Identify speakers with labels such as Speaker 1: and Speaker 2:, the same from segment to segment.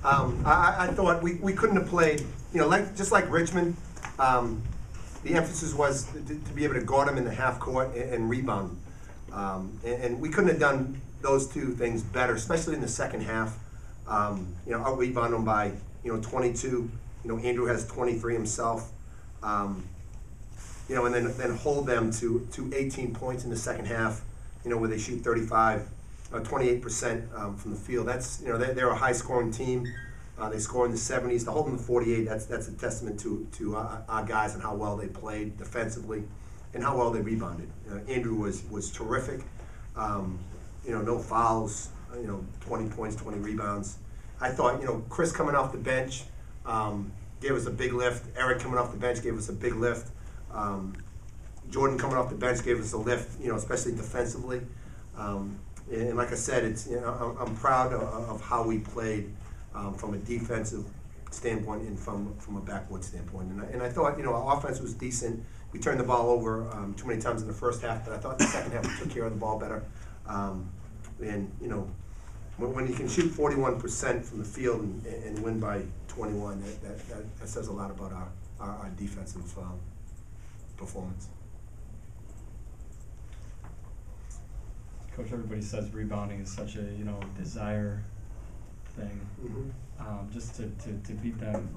Speaker 1: I thought we couldn't have played, just like Richmond. The emphasis was to be able to guard them in the half court and rebound. And we couldn't have done those two things better, especially in the second half. Out rebound them by 22. Andrew has 23 himself. And then hold them to 18 points in the second half. Where they shoot 28% from the field. That's they're a high scoring team. They score in the 70s. To hold them to 48, that's a testament to our guys and how well they played defensively and how well they rebounded. Andrew was terrific. No fouls. 20 points, 20 rebounds. I thought Chris coming off the bench gave us a big lift. Eric coming off the bench gave us a big lift. Jordan coming off the bench gave us a lift. Especially defensively. And like I said, I'm proud of how we played. From a defensive standpoint and from a backboard standpoint. And I thought, our offense was decent. We turned the ball over too many times in the first half, but I thought the second half we took care of the ball better. When you can shoot 41% from the field and win by 21, that says a lot about our defensive performance.
Speaker 2: Coach, everybody says rebounding is such a desire thing.
Speaker 1: Mm-hmm.
Speaker 2: Just to beat them,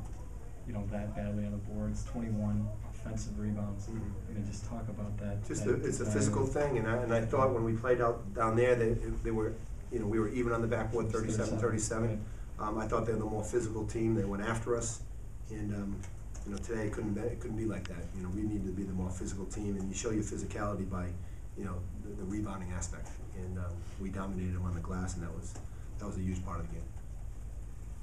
Speaker 2: that badly on the boards, 21 offensive rebounds.
Speaker 1: Mm-hmm.
Speaker 2: Just talk about that.
Speaker 1: It's a physical thing, and I thought when we played out down there, they were, we were even on the backboard, 37-37. I thought they were the more physical team. They went after us, and today it couldn't be like that. We needed to be the more physical team, and you show your physicality by, the rebounding aspect, and we dominated them on the glass, and that was a huge part of the game.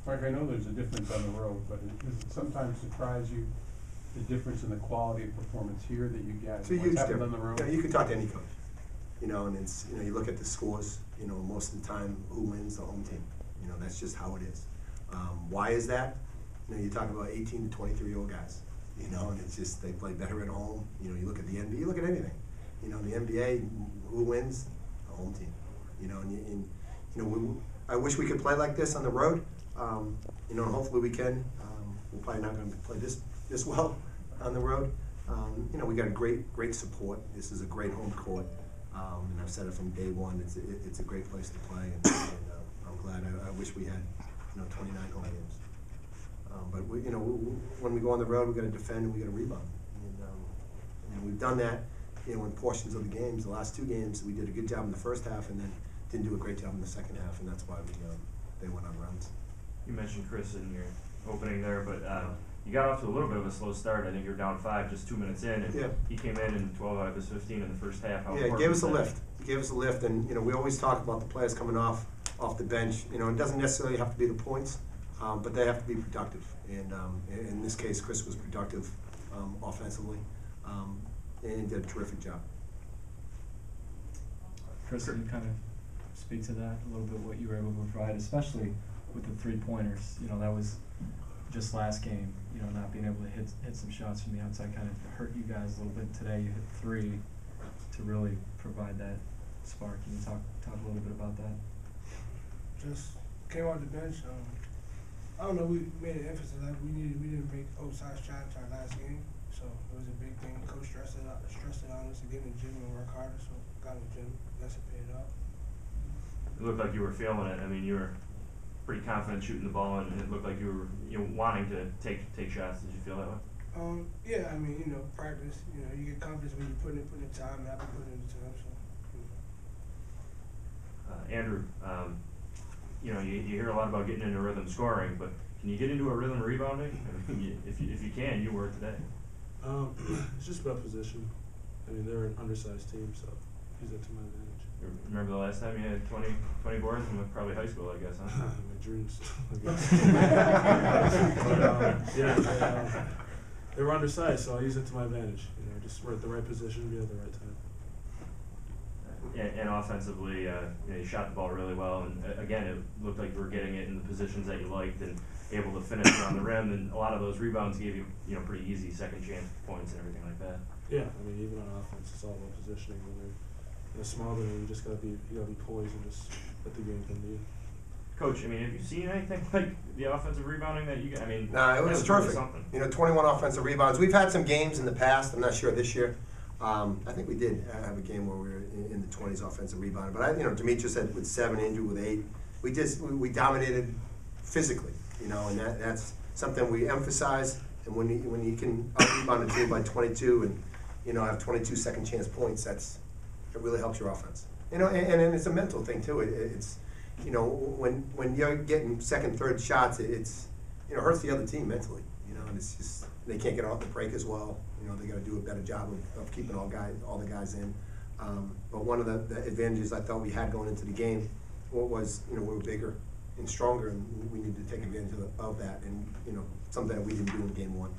Speaker 3: Mark, I know there's a difference on the road, but does it sometimes surprise you the difference in the quality of performance here that you get?
Speaker 1: It's a huge difference
Speaker 3: on the road?
Speaker 1: You can talk to any coach, and it's you look at the scores. Most of the time, who wins? The home team. That's just how it is. Why is that? You talk about 18 to 23-year-old guys. And it's just they play better at home. You look at the NBA. You look at anything. The NBA, who wins? The home team. I wish we could play like this on the road. And hopefully we can. We're probably not going to play this well on the road. We got a great support. This is a great home court, and I've said it from day one. It's a great place to play, and I'm glad. I wish we had 29 home games. But when we go on the road, we got to defend and we got to rebound, and we've done that. In portions of the games. The last two games, we did a good job in the first half, and then didn't do a great job in the second half, and that's why they went on runs.
Speaker 4: You mentioned Chris in your opening there, but you got off to a little bit of a slow start. I think you were down 5 just 2 minutes in, and he came in 12 out of his 15 in the first half.
Speaker 1: He gave us a lift. He gave us a lift, and we always talk about the players coming off the bench. It doesn't necessarily have to be the points, but they have to be productive. And in this case, Chris was productive offensively. And did a terrific job.
Speaker 2: Chris, can you kind of speak to that a little bit, what you were able to provide, especially with the three-pointers? That was just last game, not being able to hit some shots from the outside kind of hurt you guys a little bit. Today you hit 3 to really provide that spark. Can you talk a little bit about that?
Speaker 5: Just came off the bench. I don't know, we made an emphasis that we didn't make outside shots our last game. So it was a big thing. Coach stressed it on us to get in the gym and work harder. So got in the gym. That's it paid off.
Speaker 4: It looked like you were feeling it. You were pretty confident shooting the ball, and it looked like you were wanting to take shots. Did you feel that way?
Speaker 5: Yeah. Practice. You get confidence when you put in the time. And I've been putting in the time. So.
Speaker 4: Andrew, you hear a lot about getting into rhythm scoring, but can you get into a rhythm rebounding? If you can, you were today.
Speaker 6: It's just about position. They're an undersized team, so use that to my advantage.
Speaker 4: Remember the last time you had 20 boards in probably high school, I guess, huh?
Speaker 6: My dreams. They were undersized, so I use it to my advantage. Just we're at the right position, be at the right time.
Speaker 4: And offensively, you shot the ball really well, and again, it looked like you were getting it in the positions that you liked and able to finish around the rim, and a lot of those rebounds gave you, pretty easy second chance points and everything like that.
Speaker 6: Yeah, even on offense, it's all about positioning. When they're small, you just gotta be poised and just let the game come to you.
Speaker 4: Coach, I mean, have you seen anything like the offensive rebounding that you? I mean,
Speaker 1: Nah, it
Speaker 4: that
Speaker 1: was
Speaker 4: really
Speaker 1: terrific.
Speaker 4: something.
Speaker 1: You know, 21 offensive rebounds. We've had some games in the past. I'm not sure this year. I think we did have a game where we were in the 20s offensive rebounding. But Demetrius had with 7, Andrew with 8. We dominated physically. You know, and that's something we emphasize. And when you can out-rebound a team by 22 and have 22 second chance points, it really helps your offense. You know, and it's a mental thing too. It's when you're getting second, third shots, it's hurts the other team mentally. You know, and it's just they can't get off the break as well. You know, they got to do a better job of keeping all the guys in. But one of the advantages I thought we had going into the game was we were bigger and stronger, and we needed to take advantage of that. And something that we didn't do in game 1.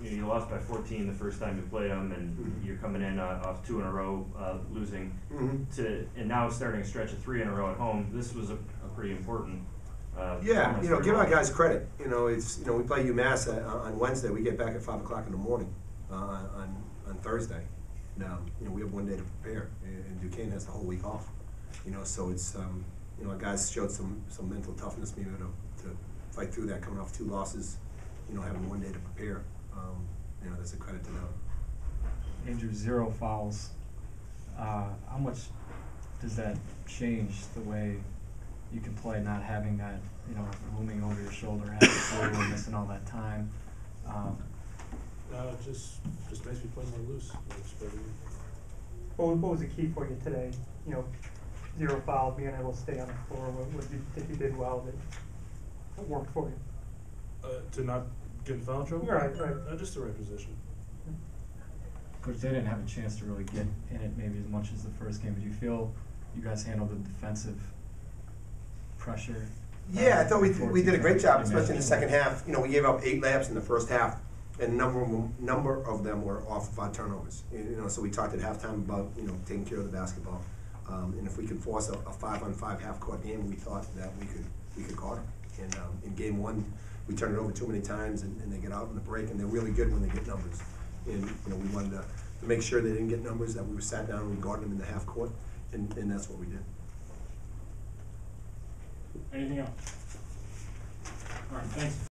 Speaker 4: You lost by 14 the first time you played them, and you're coming in off 2 in a row, losing and now starting a stretch of 3 in a row at home. This was a pretty important.
Speaker 1: Yeah,
Speaker 4: performance for
Speaker 1: give
Speaker 4: you.
Speaker 1: our guys credit. It's we play UMass on Wednesday. We get back at 5 o'clock in the morning on Thursday. Now we have 1 day to prepare, and Duquesne has the whole week off. So it's our guys showed some mental toughness, being able to fight through that, coming off 2 losses. Having 1 day to prepare. That's a credit to them.
Speaker 2: Andrew, 0 fouls. How much does that change the way you can play, not having that, looming over your shoulder, having flu and missing all that time?
Speaker 6: Just makes me play more loose.
Speaker 7: What was the key for you today? 0 fouls, being able to stay on the floor. What did you think you did well that worked for you?
Speaker 6: To not get in foul trouble?
Speaker 7: Right.
Speaker 6: Just the right position.
Speaker 2: Coach, they didn't have a chance to really get in it maybe as much as the first game. Do you feel you guys handled the defensive pressure?
Speaker 1: Yeah, I thought we did a great job,
Speaker 2: You
Speaker 1: especially in the
Speaker 2: managed
Speaker 1: second half. We gave up 8 layups in the first half, and a number of them were off of our turnovers. So we talked at halftime about taking care of the basketball, and if we could force a 5-on-5 half-court game, we thought that we could guard them. And in game 1, we turned it over too many times, and they get out in the break, and they're really good when they get numbers. And we wanted to make sure they didn't get numbers, that we were sat down and we guarded them in the half court, and that's what we did.
Speaker 8: Anything else? All right, thanks.